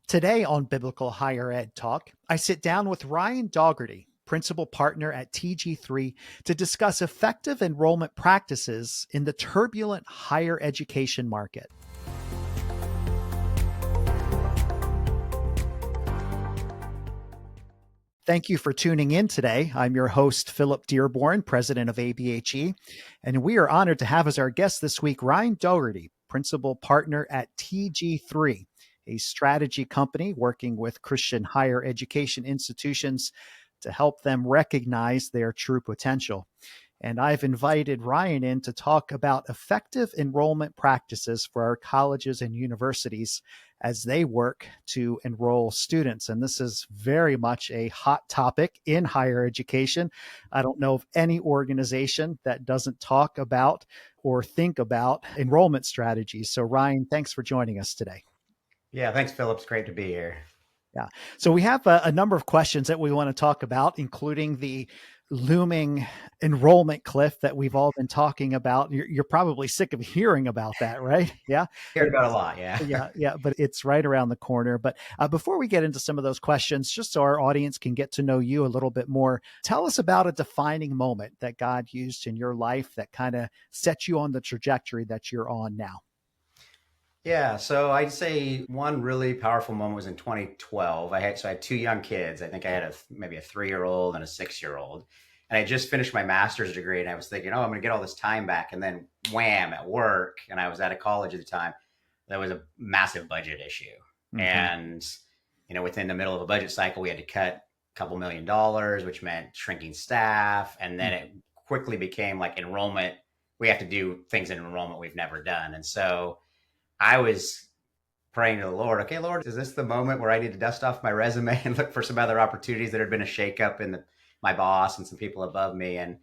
Today on Biblical Higher Ed Talk, I sit down with Ryan Dougherty, principal partner at TG3, to discuss effective enrollment practices in the turbulent higher education market. Thank you for tuning in today. I'm your host, Philip Dearborn, president of ABHE, and we are honored to have as our guest this week Ryan Dougherty, principal partner at TG3, a strategy company working with Christian higher education institutions to help them recognize their true potential. And I've invited Ryan in to talk about effective enrollment practices for our colleges and universities as they work to enroll students. And this is very much a hot topic in higher education. I don't know of any organization that doesn't talk about or think about enrollment strategies. So Ryan, thanks for joining us today. Yeah, thanks, Philip. It's great to be here. Yeah. So we have a number of questions that we want to talk about, including the looming enrollment cliff that we've all been talking about. You're probably sick of hearing about that, right? Yeah. Heard about a lot, yeah. Yeah, but it's right around the corner. But before we get into some of those questions, just so our audience can get to know you a little bit more, tell us about a defining moment that God used in your life that kind of set you on the trajectory that you're on now. Yeah, so I'd say one really powerful moment was in 2012. I had two young kids. I think I had maybe a 3-year-old and a 6-year-old. And I just finished my master's degree, and I was thinking, I'm going to get all this time back. And then wham, at work, and I was at a college at the time, there was a massive budget issue. Mm-hmm. And, within the middle of a budget cycle, we had to cut a couple $1 million, which meant shrinking staff. And then it quickly became like enrollment. We have to do things in enrollment we've never done. And so I was praying to the Lord, okay, Lord, is this the moment where I need to dust off my resume and look for some other opportunities? There had been a shakeup in my boss and some people above me. And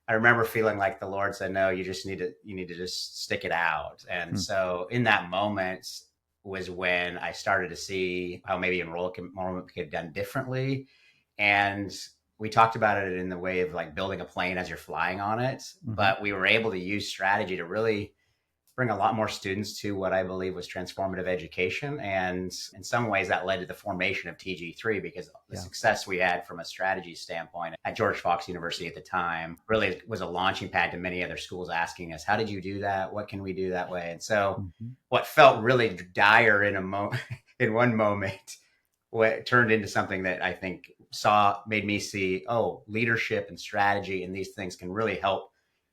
I remember feeling like the Lord said, no, you need to just stick it out. And so in that moment was when I started to see how maybe enrollment could be done differently. And we talked about it in the way of like building a plane as you're flying on it. Mm-hmm. But we were able to use strategy to really bring a lot more students to what I believe was transformative education. And in some ways that led to the formation of TG3, because the success we had from a strategy standpoint at George Fox University at the time really was a launching pad to many other schools asking us, how did you do that? What can we do that way? And so what felt really dire in one moment, what turned into something that I think made me see, leadership and strategy and these things can really help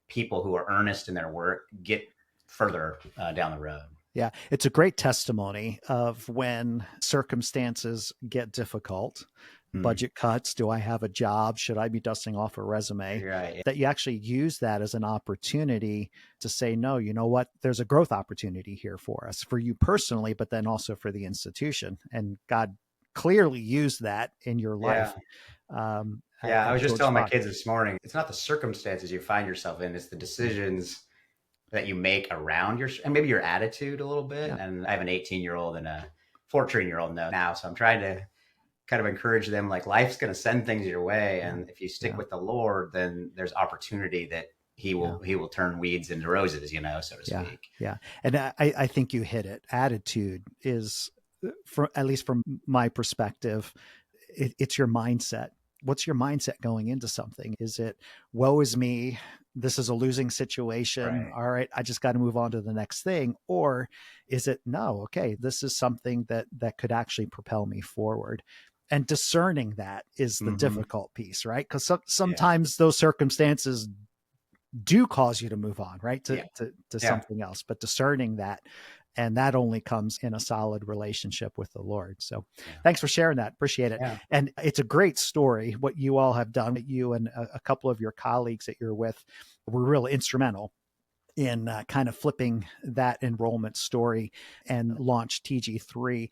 people who are earnest in their work get further down the road. Yeah, it's a great testimony of when circumstances get difficult. Budget cuts. Do I have a job? Should I be dusting off a resume? Right. That you actually use that as an opportunity to say, no, you know what? There's a growth opportunity here for us, for you personally, but then also for the institution. And God clearly used that in your life. I was just telling my kids this morning, it's not the circumstances you find yourself in, it's the decisions that you make around and maybe your attitude a little bit. Yeah. And I have an 18-year-old and a 14-year-old now. So I'm trying to kind of encourage them, like life's going to send things your way. And if you stick with the Lord, then there's opportunity that he will turn weeds into roses, so to speak. Yeah. And I think you hit it. Attitude is, at least from my perspective, it's your mindset. What's your mindset going into something? Is it, woe is me, this is a losing situation, right. All right, I just got to move on to the next thing? Or is it, no, okay, this is something that could actually propel me forward? And discerning that is the difficult piece, right? Because sometimes those circumstances do cause you to move on, right? To something else, but discerning that. And that only comes in a solid relationship with the Lord. So thanks for sharing that. Appreciate it. Yeah. And it's a great story, what you all have done. You and a couple of your colleagues that you're with were really instrumental in kind of flipping that enrollment story and launched TG3.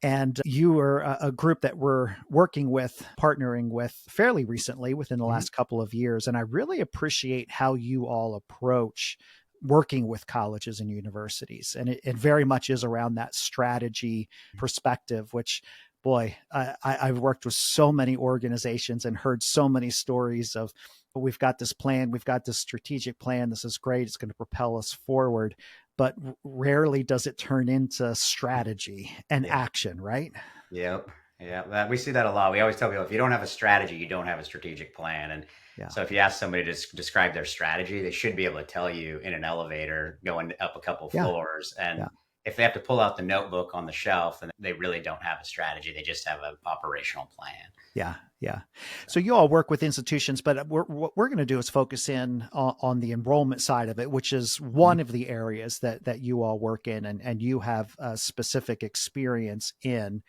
And you are a group that we're partnering with fairly recently within the last couple of years. And I really appreciate how you all approach working with colleges and universities. And it very much is around that strategy perspective, which, boy, I've worked with so many organizations and heard so many stories of, we've got this plan, we've got this strategic plan, this is great, it's going to propel us forward. but rarely does it turn into strategy and Yeah. action, right? Yep. Yeah. We see that a lot. We always tell people if you don't have a strategy, you don't have a strategic plan. And Yeah. so if you ask somebody to describe their strategy, they should be able to tell you in an elevator going up a couple Yeah. floors. Yeah. And if they have to pull out the notebook on the shelf, then they really don't have a strategy. They just have an operational plan. Yeah, yeah. So you all work with institutions, but what we're going to do is focus in on the enrollment side of it, which is Mhm. one of the areas that you all work in, and you have a specific experience in.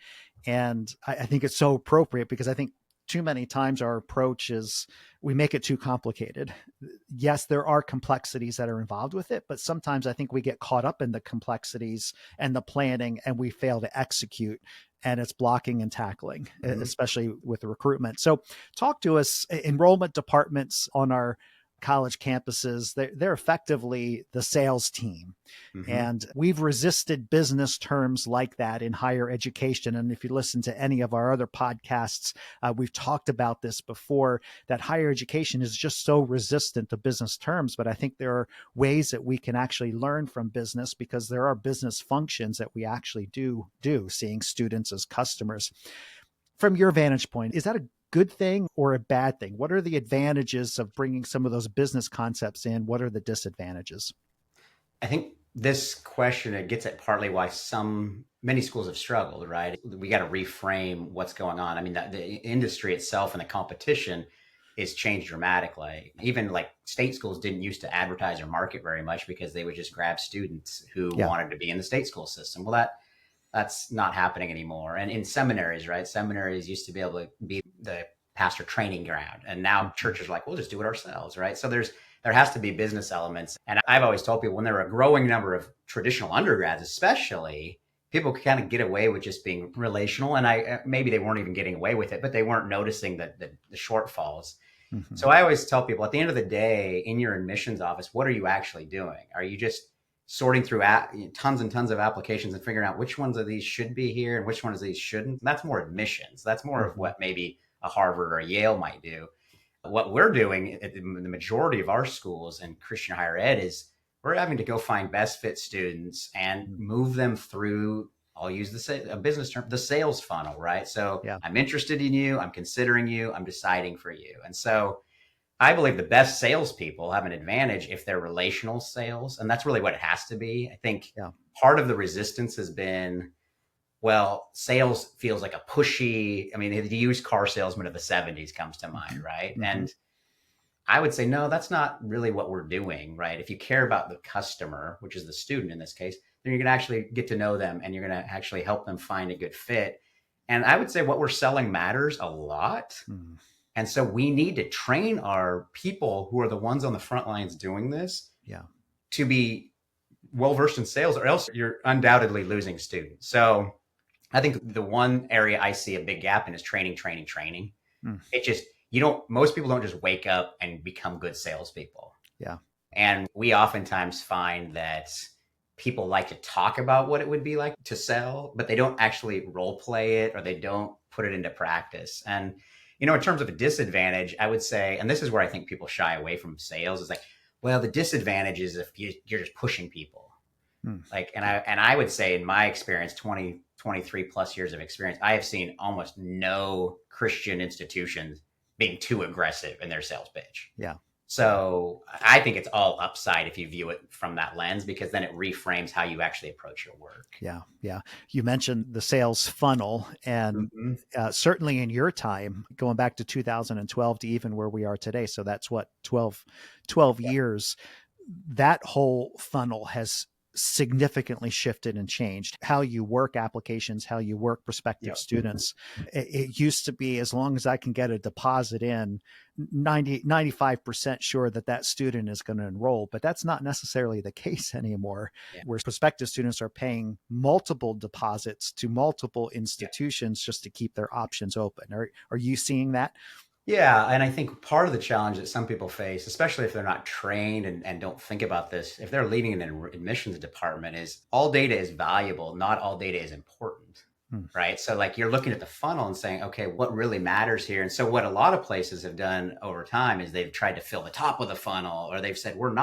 And I think it's so appropriate because I think too many times our approach is we make it too complicated. Yes, there are complexities that are involved with it, but sometimes I think we get caught up in the complexities and the planning and we fail to execute, and it's blocking and tackling, Mhm. especially with recruitment. So, talk to us. Enrollment departments on our college campuses, they're effectively the sales team. Mhm. And we've resisted business terms like that in higher education. And if you listen to any of our other podcasts, we've talked about this before, that higher education is just so resistant to business terms. But I think there are ways that we can actually learn from business because there are business functions that we actually do, seeing students as customers. From your vantage point, is that a good thing or a bad thing? What are the advantages of bringing some of those business concepts in? What are the disadvantages? I think this question, it gets at partly why many schools have struggled, right? We got to reframe what's going on. I mean, the industry itself and the competition is changed dramatically. Even like state schools didn't used to advertise or market very much because they would just grab students who Yeah. wanted to be in the state school system. Well, that's not happening anymore. And in seminaries, right? Seminaries used to be able to be the pastor training ground. And now Mhm. churches are like, we'll just do it ourselves, right? So there has to be business elements. And I've always told people when there are a growing number of traditional undergrads, especially, people kind of get away with just being relational. And maybe they weren't even getting away with it, but they weren't noticing the shortfalls. Mhm. So I always tell people at the end of the day, in your admissions office, what are you actually doing? Are you just sorting through tons and tons of applications and figuring out which ones of these should be here and which ones of these shouldn't? That's more admissions. That's more of Mhm. what maybe a Harvard or a Yale might do. What we're doing at the majority of our schools in Christian higher ed is we're having to go find best fit students and Mhm. move them through. I'll use a business term, the sales funnel, right? So Yeah. I'm interested in you, I'm considering you, I'm deciding for you. And so I believe the best salespeople have an advantage if they're relational sales. And that's really what it has to be. I think Yeah. part of the resistance has been, well, sales feels like a pushy. I mean, the used car salesman of the 70s comes to mind, Mhm. right? Mhm. And I would say, no, that's not really what we're doing, right? If you care about the customer, which is the student in this case, then you're going to actually get to know them and you're going to actually help them find a good fit. And I would say what we're selling matters a lot. Mhm. And so we need to train our people who are the ones on the front lines doing this Yeah. to be well versed in sales, or else you're undoubtedly losing students. So I think the one area I see a big gap in is training, training, training. Mm. It just, you don't, most people don't just wake up and become good salespeople. Yeah. And we oftentimes find that people like to talk about what it would be like to sell, but they don't actually role play it or they don't put it into practice. And, in terms of a disadvantage, I would say, and this is where I think people shy away from sales, is like, well, the disadvantage is if you're just pushing people. Mm. Like, and I would say in my experience, 23 plus years of experience, I have seen almost no Christian institutions being too aggressive in their sales pitch. Yeah. Yeah. So I think it's all upside if you view it from that lens, because then it reframes how you actually approach your work. Yeah. Yeah. You mentioned the sales funnel, and Mm-hmm. certainly in your time, going back to 2012 to even where we are today. So that's what, 12 Yeah. years. That whole funnel has significantly shifted and changed how you work applications, how you work prospective Yep. students. It used to be, as long as I can get a deposit in, 95% sure that student is going to enroll, but that's not necessarily the case anymore, Yeah. where prospective students are paying multiple deposits to multiple Yeah. institutions just to keep their options open. Are you seeing that? Yeah. And I think part of the challenge that some people face, especially if they're not trained and don't think about this, if they're leading an admissions department, is all data is valuable. Not all data is important. Hmm. Right. So, like, you're looking at the funnel and saying, okay, what really matters here? And so, what a lot of places have done over time is they've tried to fill the top of the funnel, or they've said, we're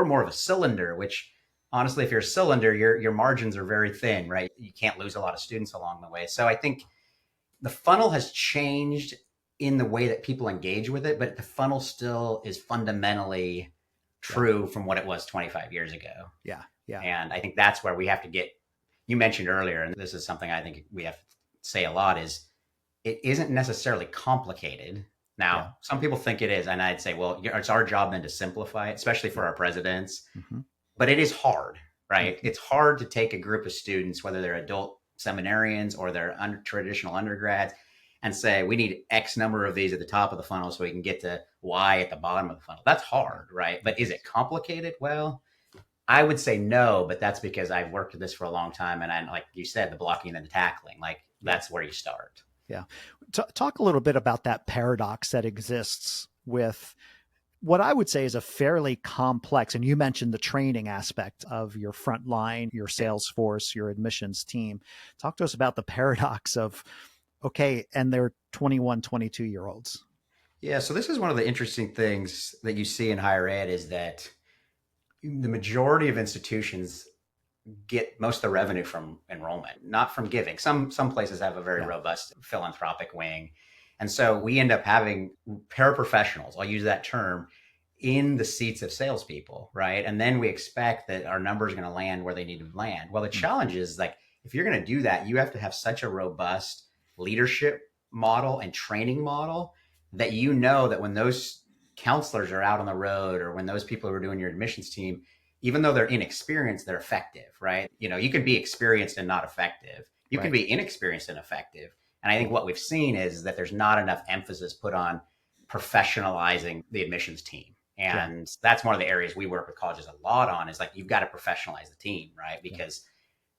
more of a cylinder, which honestly, if you're a cylinder, your margins are very thin, right? You can't lose a lot of students along the way. So I think the funnel has changed in the way that people engage with it, but the funnel still is fundamentally Yeah. true from what it was 25 years ago. Yeah. Yeah. And I think that's where we have to get, you mentioned earlier, and this is something I think we have to say a lot is it isn't necessarily complicated. Yeah. Now, some people think it is. And I'd say, well, it's our job then to simplify it, especially for Yeah. our presidents. Mm-hmm. But it is hard, right? Mm-hmm. It's hard to take a group of students, whether they're adult seminarians or they're traditional undergrads, and say, we need X number of these at the top of the funnel so we can get to Y at the bottom of the funnel. That's hard, right? But is it complicated? Well, I would say no, but that's because I've worked at this for a long time. And I, like you said, the blocking and the tackling, like that's where you start. Yeah. Talk a little bit about that paradox that exists with what I would say is a fairly complex, and you mentioned the training aspect of your frontline, your sales force, your admissions team. Talk to us about the paradox of, okay, and they're 21, 22-year-olds. Yeah. So this is one of the interesting things that you see in higher ed is that the majority of institutions get most of the revenue from enrollment, not from giving. Some places have a very robust philanthropic wing. And so we end up having paraprofessionals, I'll use that term, in the seats of salespeople, right? And then we expect that our numbers are going to land where they need to land. Well, the challenge is like, if you're going to do that, you have to have such a robust leadership model and training model that you know that when those counselors are out on the road or when those people who are doing your admissions team, even though they're inexperienced, they're effective, right? You know, you can be experienced and not effective. You can be inexperienced and effective. And I think what we've seen is that there's not enough emphasis put on professionalizing the admissions team. And that's one of the areas we work with colleges a lot on is like, you've got to professionalize the team, right? Because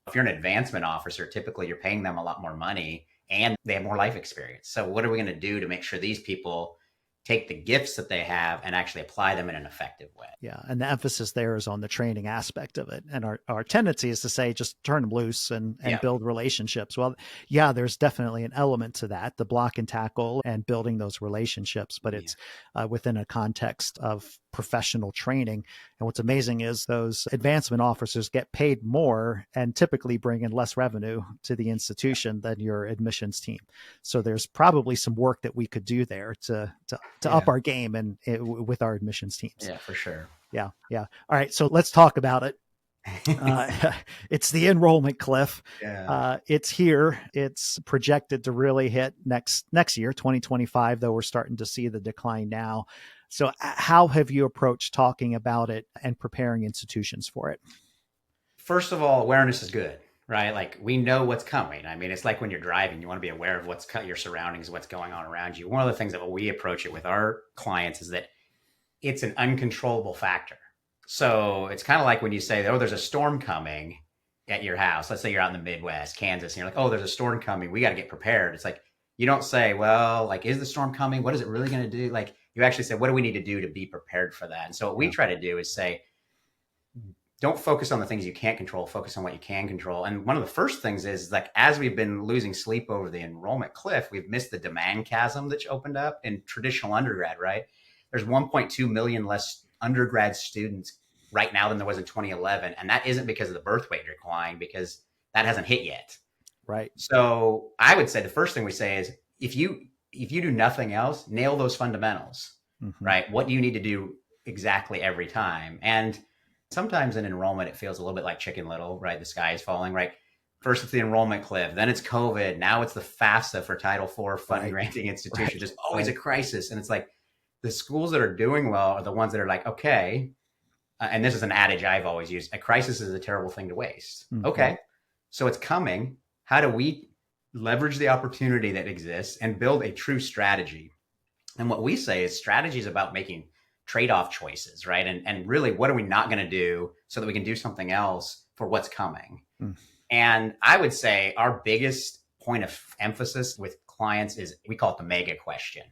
if you're an advancement officer, typically you're paying them a lot more money and they have more life experience. So what are we going to do to make sure these people take the gifts that they have and actually apply them in an effective way? Yeah. And the emphasis there is on the training aspect of it. And our tendency is to say, just turn them loose and build relationships. Well, yeah, there's definitely an element to that, the block and tackle and building those relationships, but it's within a context of professional training. And what's amazing is those advancement officers get paid more and typically bring in less revenue to the institution than your admissions team. So there's probably some work that we could do there to up our game and with our admissions teams. Yeah, for sure. Yeah. Yeah. All right. So let's talk about it. It's the enrollment cliff. It's here. It's projected to really hit next year, 2025, though we're starting to see the decline now. So how have you approached talking about it and preparing institutions for it? First of all, awareness is good, right? Like we know what's coming. I mean, it's like when you're driving, you want to be aware of what's your surroundings, what's going on around you. One of the things that we approach it with our clients is that it's an uncontrollable factor. So it's kind of like when you say, oh, there's a storm coming at your house. Let's say you're out in the Midwest, Kansas, and you're like, oh, there's a storm coming. We got to get prepared. It's like, you don't say, well, like, is the storm coming? What is it really going to do? Like, you actually say, what do we need to do to be prepared for that? And so what we try to do is say, don't focus on the things you can't control, focus on what you can control. And one of the first things is like, as we've been losing sleep over the enrollment cliff, we've missed the demand chasm that's opened up in traditional undergrad, right? There's 1.2 million less undergrad students right now than there was in 2011. And that isn't because of the birth rate decline, because that hasn't hit yet. Right. So I would say the first thing we say is if you do nothing else, nail those fundamentals, right? What do you need to do exactly every time? And sometimes in enrollment, it feels a little bit like Chicken Little, right? The sky is falling, right? First it's the enrollment cliff, then it's COVID. Now it's the FAFSA for Title IV fund granting institution. Just always a crisis. And it's like, the schools that are doing well are the ones that are like, okay, and this is an adage I've always used, a crisis is a terrible thing to waste. Okay, so it's coming. How do we leverage the opportunity that exists and build a true strategy? And what we say is strategy is about making trade-off choices, right? And really, what are we not going to do so that we can do something else for what's coming? And I would say our biggest point of emphasis with clients is, we call it the mega question.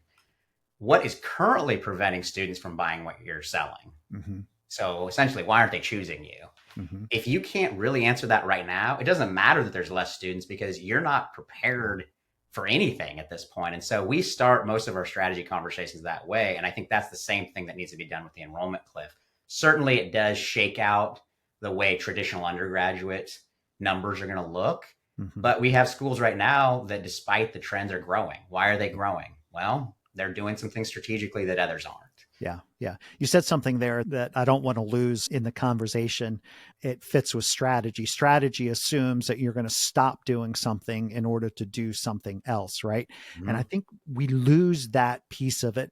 What is currently preventing students from buying what you're selling? So essentially, why aren't they choosing you? If you can't really answer that right now, it doesn't matter that there's less students because you're not prepared for anything at this point. And so we start most of our strategy conversations that way. And I think that's the same thing that needs to be done with the enrollment cliff. Certainly it does shake out the way traditional undergraduate numbers are going to look. Mm-hmm. But we have schools right now that, despite the trends, are growing. Why are they growing? Well, they're doing some things strategically that others aren't. Yeah, yeah. You said something there that I don't want to lose in the conversation. It fits with strategy. Strategy assumes that you're going to stop doing something in order to do something else, right? And I Mm-hmm. think we lose that piece of it.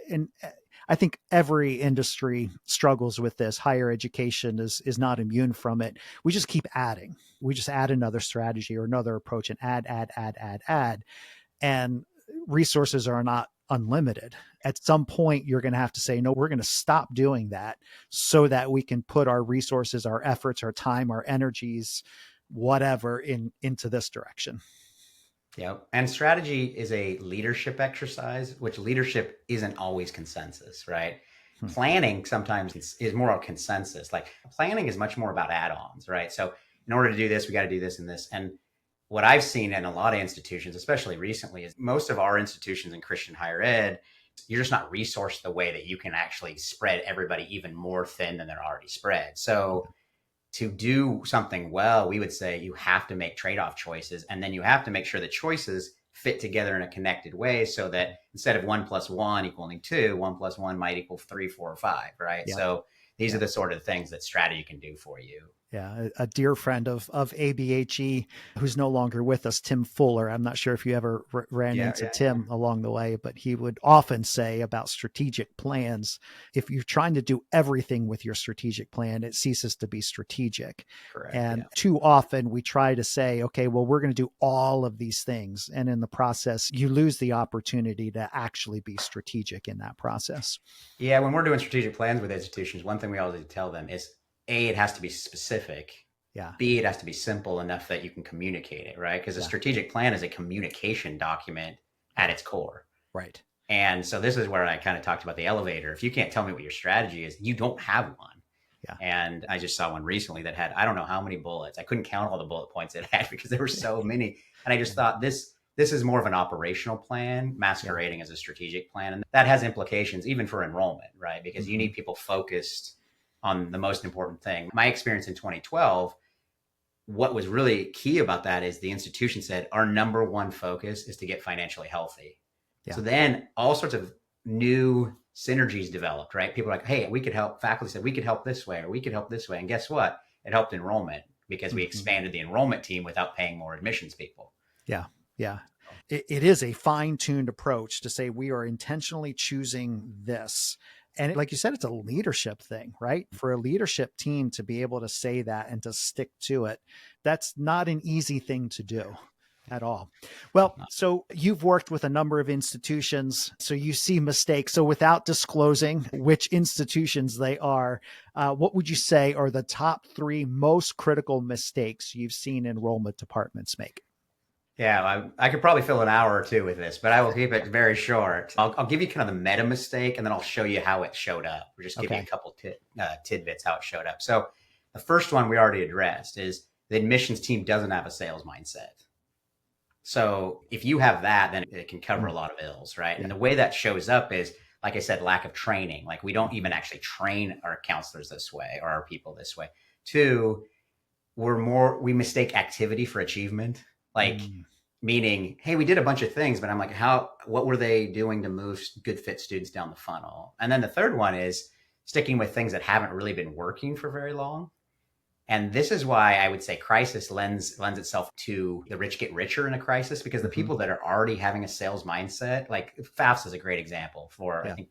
And I think every industry struggles with this. Higher education is not immune from it. We just keep adding. We just add another strategy or another approach and add. And resources are not unlimited. At some point, you're going to have to say, no, we're going to stop doing that so that we can put our resources, our efforts, our time, our energies, whatever into this direction. Yeah. And strategy is a leadership exercise, which leadership isn't always consensus, right? Hmm. Planning sometimes is more of consensus. Like planning is much more about add-ons, right? So in order to do this, we got to do this and this. And what I've seen in a lot of institutions, especially recently, is most of our institutions in Christian higher ed, you're just not resourced the way that you can actually spread everybody even more thin than they're already spread. So to do something well, we would say you have to make trade-off choices, and then you have to make sure the choices fit together in a connected way so that instead of 1+1 equaling 2, 1+1 might equal 3, 4, or 5, right? Yeah. So these are Yeah. the sort of things that strategy can do for you. Yeah, a dear friend of ABHE who's no longer with us, Tim Fuller. I'm not sure if you ever ran Yeah, into yeah, yeah. Tim along the way, but he would often say about strategic plans, if you're trying to do everything with your strategic plan, it ceases to be strategic. Correct. And Yeah. too often we try to say, okay, well, we're going to do all of these things. And in the process, you lose the opportunity to actually be strategic in that process. Yeah, when we're doing strategic plans with institutions, one thing we always tell them is A, it has to be specific. Yeah. B, it has to be simple enough that you can communicate it, right? Because a Yeah. strategic plan is a communication document at Yeah. its core. Right. And so this is where I kind of talked about the elevator. If you can't tell me what your strategy is, you don't have one. Yeah. And I just saw one recently that had, I don't know how many bullets. I couldn't count all the bullet points it had because there were so many. And I just thought this is more of an operational plan Yeah. masquerading as a strategic plan. And that has implications even for enrollment, right? Because you Mm-hmm. need people focused on the most important thing. My experience in 2012, what was really key about that is the institution said our number one focus is to get financially healthy. Yeah. So then all sorts of new synergies developed, right? People are like, hey, we could help. Faculty said we could help this way or we could help this way. And guess what? It helped enrollment because we Mm-hmm. expanded the enrollment team without paying more admissions people. Yeah. Yeah. It is a fine tuned approach to say we are intentionally choosing this. And like you said, it's a leadership thing, right? For a leadership team to be able to say that and to stick to it, that's not an easy thing to do at all. Well, so you've worked with a number of institutions, so you see mistakes. So without disclosing which institutions they are, what would you say are the top three most critical mistakes you've seen enrollment departments make? Yeah, I could probably fill an hour or two with this, but I will keep it very short. I'll give you kind of the meta mistake, and then I'll show you how it showed up, or just give you a Okay. couple tidbits how it showed up. So the first one we already addressed is the admissions team doesn't have a sales mindset. So if you have that, then it can cover a Mm, lot of ills, right? And yeah. the way that shows up is, like I said, lack of training. Like we don't even actually train our counselors this way or our people this way. Two, we mistake activity for achievement. Like Mm, meaning, hey, we did a bunch of things, but I'm like, what were they doing to move good fit students down the funnel? And then the third one is sticking with things that haven't really been working for very long. And this is why I would say crisis lends itself to the rich get richer in a crisis, because the mhm. people that are already having a sales mindset, like FAFSA is a great example for, I Yeah. think,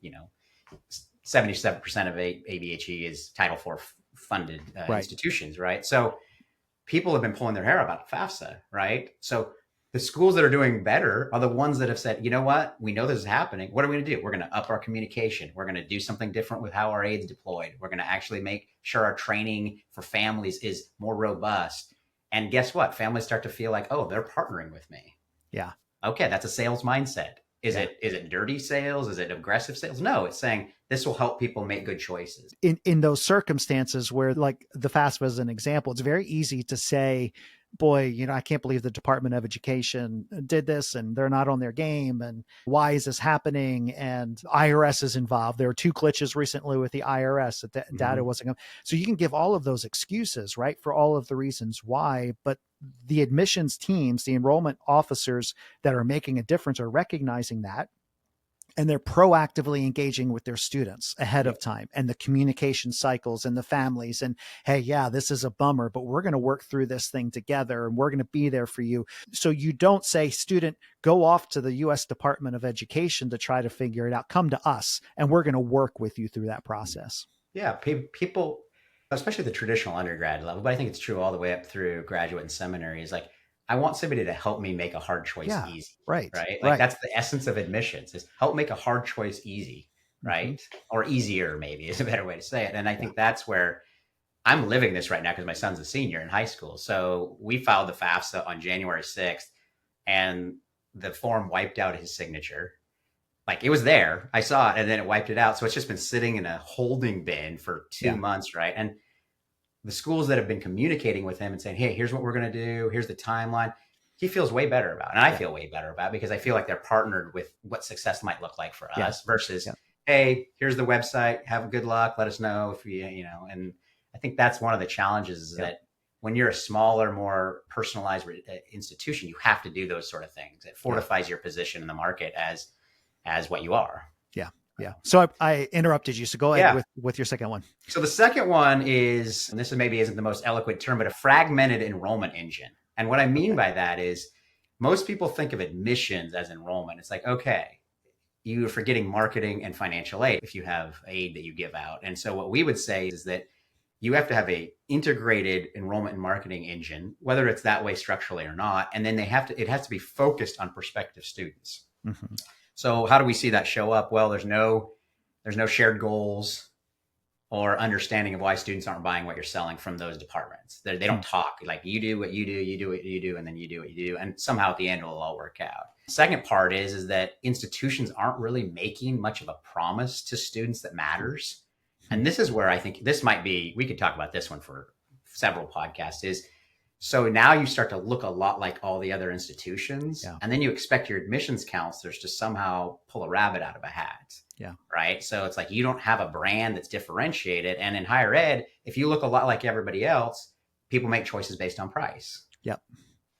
77% of ABHE is Title IV funded Right. institutions, right? So people have been pulling their hair about FAFSA, right? So the schools that are doing better are the ones that have said, you know what, we know this is happening. What are we going to do? We're going to up our communication. We're going to do something different with how our aids deployed. We're going to actually make sure our training for families is more robust. And guess what? Families start to feel like, oh, they're partnering with me. Yeah. Okay, that's a sales mindset. Is Yeah. it dirty sales? Is it aggressive sales? No, it's saying this will help people make good choices. In those circumstances where, like the FAFSA as an example, it's very easy to say boy, I can't believe the Department of Education did this and they're not on their game. And why is this happening? And IRS is involved. There were 2 glitches recently with the IRS that data wasn't going. So you can give all of those excuses, right, for all of the reasons why. But the admissions teams, the enrollment officers that are making a difference are recognizing that, and they're proactively engaging with their students ahead of time, and the communication cycles and the families. And hey, yeah, this is a bummer, but we're going to work through this thing together and we're going to be there for you. So you don't say, student, go off to the US Department of Education to try to figure it out. Come to us and we're going to work with you through that process. Yeah. People, especially the traditional undergrad level, but I think it's true all the way up through graduate and seminary, is like, I want somebody to help me make a hard choice easy. Right. Right. Like Right. that's the essence of admissions, is help make a hard choice easy. Right. Or easier, maybe is a better way to say it. And I think that's where I'm living this right now, because my son's a senior in high school. So we filed the FAFSA on January 6th, and the form wiped out his signature. Like, it was there, I saw it, and then it wiped it out. So it's just been sitting in a holding bin for 2 months. Right. And the schools that have been communicating with him and saying, hey, here's what we're going to do, here's the timeline, he feels way better about it. And I feel way better about it, because I feel like they're partnered with what success might look like for us versus, hey, here's the website, have good luck, let us know if and I think that's one of the challenges, is that when you're a smaller, more personalized institution, you have to do those sort of things. It fortifies your position in the market as what you are. Yeah. So I interrupted you. So go ahead with your second one. So the second one is, and this maybe isn't the most eloquent term, but a fragmented enrollment engine. And what I mean by that is, most people think of admissions as enrollment. It's like, okay, you're forgetting marketing and financial aid if you have aid that you give out. And so what we would say is that you have to have a integrated enrollment and marketing engine, whether it's that way structurally or not. And then it has to be focused on prospective students. Mm-hmm. So how do we see that show up? Well, there's no shared goals or understanding of why students aren't buying what you're selling from those departments. They don't talk. Like, you do what you do, you do what you do, and then you do what you do. And somehow at the end, it'll all work out. Second part is that institutions aren't really making much of a promise to students that matters. And this is where I think this might be, we could talk about this one for several podcasts, is, so now you start to look a lot like all the other institutions, and then you expect your admissions counselors to somehow pull a rabbit out of a hat. Yeah. Right. So it's like, you don't have a brand that's differentiated. And in higher ed, if you look a lot like everybody else, people make choices based on price. Yep.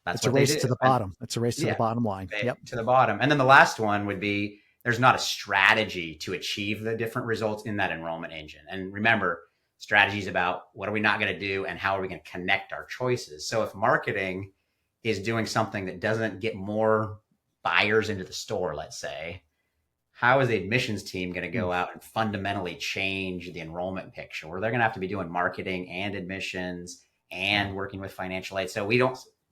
That's it's a race to the bottom. It's a race to the bottom line. To the bottom. And then the last one would be, there's not a strategy to achieve the different results in that enrollment engine. And remember, strategy is about what are we not going to do and how are we going to connect our choices. So if marketing is doing something that doesn't get more buyers into the store, let's say, how is the admissions team going to go out and fundamentally change the enrollment picture, where they're going to have to be doing marketing and admissions and working with financial aid? So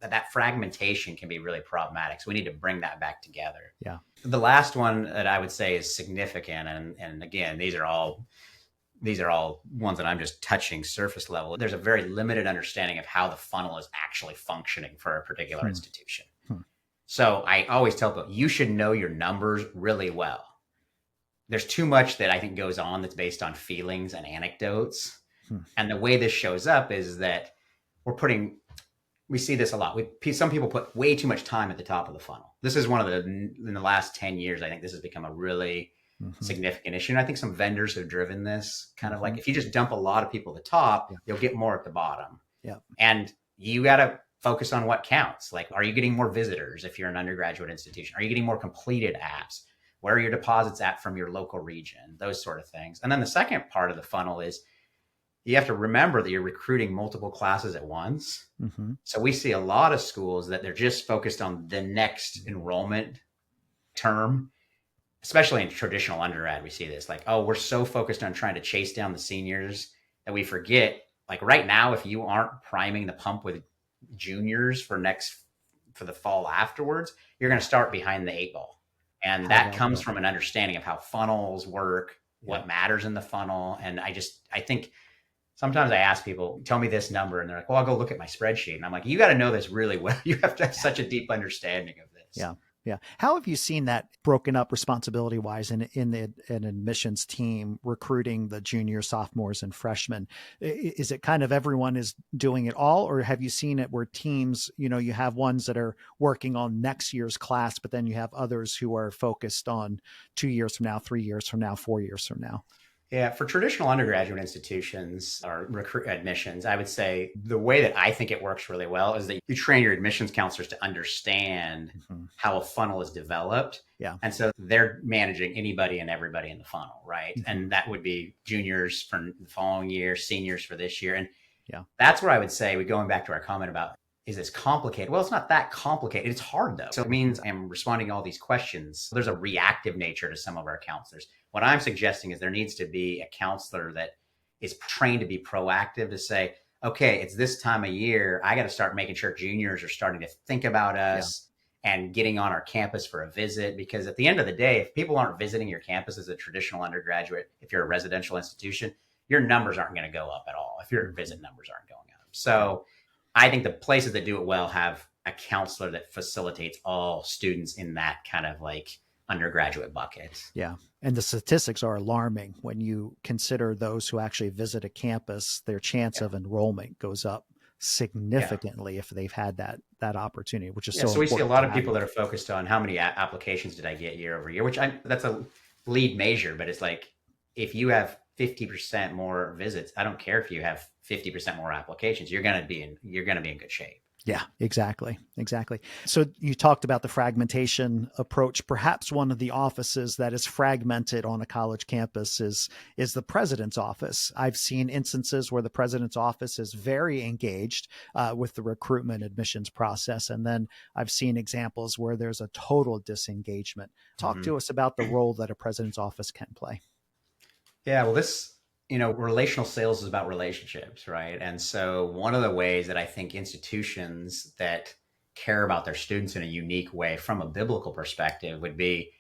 that fragmentation can be really problematic. So we need to bring that back together. Yeah. The last one that I would say is significant. And again, these are all ones that I'm just touching surface level. There's a very limited understanding of how the funnel is actually functioning for a particular institution. So I always tell people, you should know your numbers really well. There's too much that I think goes on that's based on feelings and anecdotes. And the way this shows up is that we see this a lot. Some people put way too much time at the top of the funnel. This is in the last 10 years, I think this has become a really significant issue. And I think some vendors have driven this kind of like, if you just dump a lot of people at the top, you'll get more at the bottom. Yeah. And you got to focus on what counts. Like, are you getting more visitors if you're an undergraduate institution? Are you getting more completed apps? Where are your deposits at from your local region? Those sort of things. And then the second part of the funnel is, you have to remember that you're recruiting multiple classes at once. So we see a lot of schools that they're just focused on the next enrollment term, especially in traditional undergrad. We see this, like, oh, we're so focused on trying to chase down the seniors that we forget, like, right now, if you aren't priming the pump with juniors for the fall afterwards, you're going to start behind the 8 ball. And that comes from an understanding of how funnels work, what matters in the funnel. And I think sometimes I ask people, tell me this number. And they're like, well, I'll go look at my spreadsheet. And I'm like, you got to know this really well. You have to have such a deep understanding of this. Yeah. Yeah. How have you seen that broken up responsibility wise in an admissions team recruiting the juniors, sophomores, and freshmen? Is it kind of everyone is doing it all, or have you seen it where teams, you have ones that are working on next year's class, but then you have others who are focused on 2 years from now, 3 years from now, 4 years from now? Yeah, for traditional undergraduate institutions or recruit admissions, I would say the way that I think it works really well is that you train your admissions counselors to understand Mhm. how a funnel is developed. Yeah. And so they're managing anybody and everybody in the funnel, right? Hmm. And that would be juniors for the following year, seniors for this year. And Yeah. that's where I would say, we going back to our comment about, is this complicated? Well, it's not that complicated. It's hard though. So it Hmm. means I'm responding to all these questions. There's a reactive nature to some of our counselors. What I'm suggesting is there needs to be a counselor that is trained to be proactive, to say, okay, it's this time of year. I got to start making sure juniors are starting to think about Yeah. us and getting on our campus for a visit. Because at the end of the day, if people aren't visiting your campus as a traditional undergraduate, if you're a residential institution, your numbers aren't going to go up at all if your Hmm. visit numbers aren't going up. Yeah. So I think the places that do it well have a counselor that facilitates all students in that kind of like undergraduate bucket. Yeah. And the statistics are alarming when you consider those who actually visit a campus, their chance Yeah. of enrollment goes up Yeah. significantly if they've had that opportunity, which is Yeah. so So we see a important lot to of have people it. that are focused on how many applications did I get year over year, which that's a lead measure, but it's like, if you have 50% more visits, I don't care if you have 50% more applications, you're going to be in good shape. Yeah, exactly. Exactly. So you talked about the fragmentation approach. Perhaps one of the offices that is fragmented on a college campus is the president's office. I've seen instances where the president's office is very engaged with the recruitment admissions process. And then I've seen examples where there's a total disengagement. Talk Mm-hmm. to us about the role that a president's office can play. Yeah, well, relational sales is about relationships, right? And so one of the ways that I think institutions that care about their students in a unique way from a biblical perspective would be,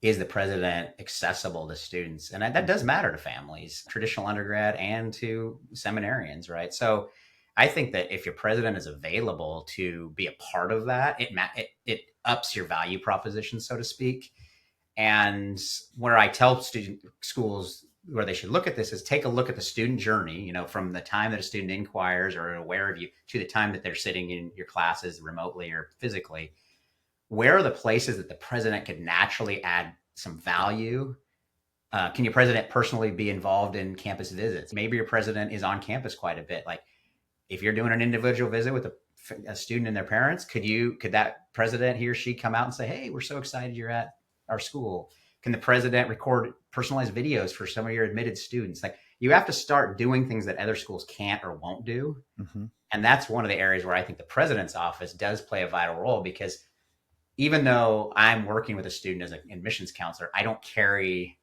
is the president accessible to students? And that does matter to families, traditional undergrad and to seminarians, right? So I think that if your president is available to be a part of that, it ups your value proposition, so to speak. And where I tell student schools where they should look at this is take a look at the student journey, from the time that a student inquires or aware of you to the time that they're sitting in your classes remotely or physically. Where are the places that the president could naturally add some value? Can your president personally be involved in campus visits? Maybe your president is on campus quite a bit. Like, if you're doing an individual visit with a student and their parents, could that president, he or she, come out and say, hey, we're so excited you're at our school? Can the president record personalized videos for some of your admitted students? Like, you have to start doing things that other schools can't or won't do. Mm-hmm. And that's one of the areas where I think the president's office does play a vital role, because even though I'm working with a student as an admissions counselor, I don't carry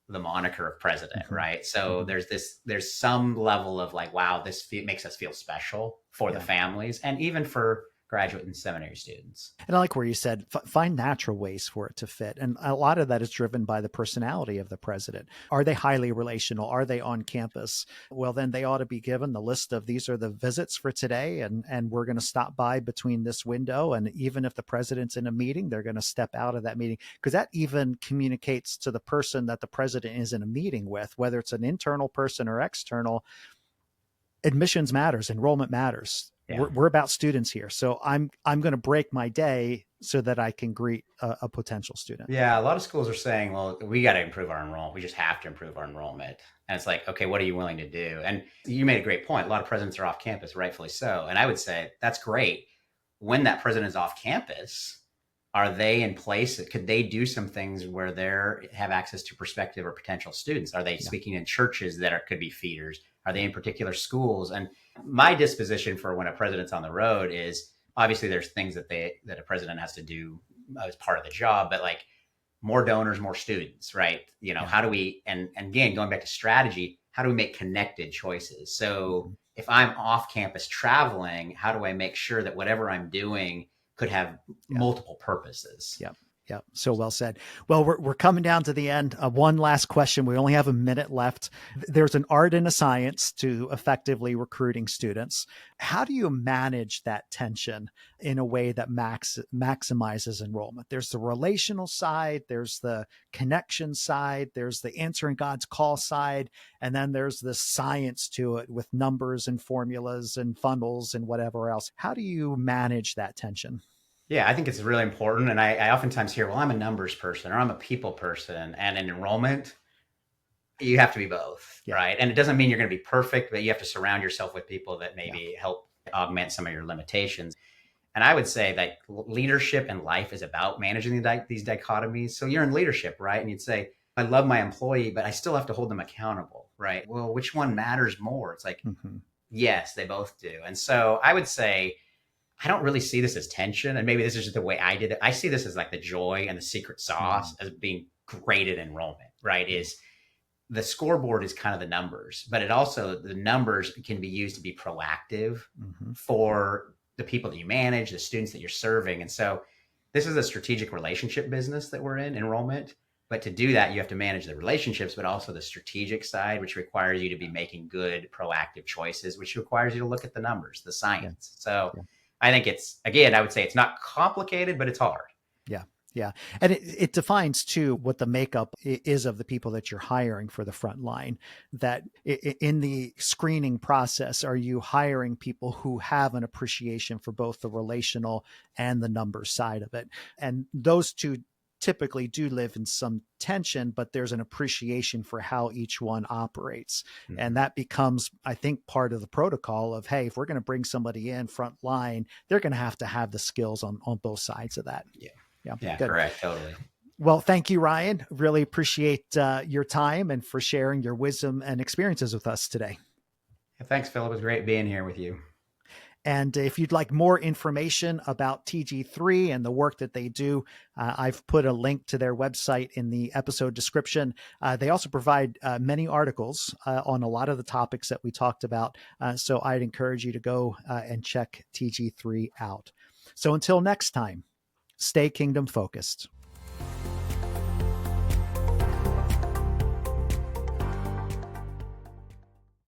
the moniker of president, Mm-hmm. right? So Mm-hmm. there's some level of like, wow, makes us feel special for the Yeah. families and even for graduate and seminary students. And I like where you said find natural ways for it to fit. And a lot of that is driven by the personality of the president. Are they highly relational? Are they on campus? Well, then they ought to be given the list of these are the visits for today. And we're going to stop by between this window. And even if the president's in a meeting, they're going to step out of that meeting, because that even communicates to the person that the president is in a meeting with, whether it's an internal person or external. Admissions matters, enrollment matters. Yeah. We're about students here, so I'm going to break my day so that I can greet a potential student. Yeah. A lot of schools are saying, well, we got to improve our enrollment. We just have to improve our enrollment. And it's like, okay, what are you willing to do? And you made a great point. A lot of presidents are off campus, rightfully so. And I would say that's great. When that president is off campus, are they in place? Could they do some things where they have access to prospective or potential students? Are they Yeah. speaking in churches that could be feeders? Are they in particular schools? And my disposition for when a president's on the road is, obviously there's things that a president has to do as part of the job, but like, more donors, more students, right? Yeah. How do we, and again, going back to strategy, how do we make connected choices? So Mm-hmm. if I'm off campus traveling, how do I make sure that whatever I'm doing could have Yeah. multiple purposes? Yeah. Yeah. So well said. Well, we're coming down to the end. One last question. We only have a minute left. There's an art and a science to effectively recruiting students. How do you manage that tension in a way that maximizes enrollment? There's the relational side, there's the connection side, there's the answering God's call side, and then there's the science to it with numbers and formulas and funnels and whatever else. How do you manage that tension? Yeah, I think it's really important. And I oftentimes hear, well, I'm a numbers person or I'm a people person. And in enrollment, you have to be both, Yeah. right? And it doesn't mean you're going to be perfect, but you have to surround yourself with people that Yeah. maybe help augment some of your limitations. And I would say that leadership and life is about managing these dichotomies. So you're in leadership, right? And you'd say, I love my employee, but I still have to hold them accountable, right? Well, which one matters more? It's like, Mm-hmm. yes, they both do. And so I would say, I don't really see this as tension. And maybe this is just the way I did it. I see this as like the joy and the secret sauce as being great at enrollment, right? Is the scoreboard is kind of the numbers, but it also, the numbers can be used to be proactive Mm-hmm. for the people that you manage, the students that you're serving. And so this is a strategic relationship business that we're in, enrollment. But to do that, you have to manage the relationships, but also the strategic side, which requires you to be making good, proactive choices, which requires you to look at the numbers, the Yeah. science. So Yeah. I think it's, again, I would say it's not complicated, but it's hard. Yeah. Yeah. And it defines too what the makeup is of the people that you're hiring for the front line. That in the screening process, are you hiring people who have an appreciation for both the relational and the numbers side of it? And those two typically do live in some tension, but there's an appreciation for how each one operates. Mm-hmm. And that becomes, I think, part of the protocol of, hey, if we're going to bring somebody in front line, they're going to have the skills on both sides of that. Yeah. Yeah, Yeah, good. correct. Totally. Well, thank you, Ryan. Really appreciate your time and for sharing your wisdom and experiences with us today. Yeah, thanks, Phil. It was great being here with you. And if you'd like more information about TG3 and the work that they do, I've put a link to their website in the episode description. They also provide many articles on a lot of the topics that we talked about. So I'd encourage you to go and check TG3 out. So until next time, stay kingdom focused.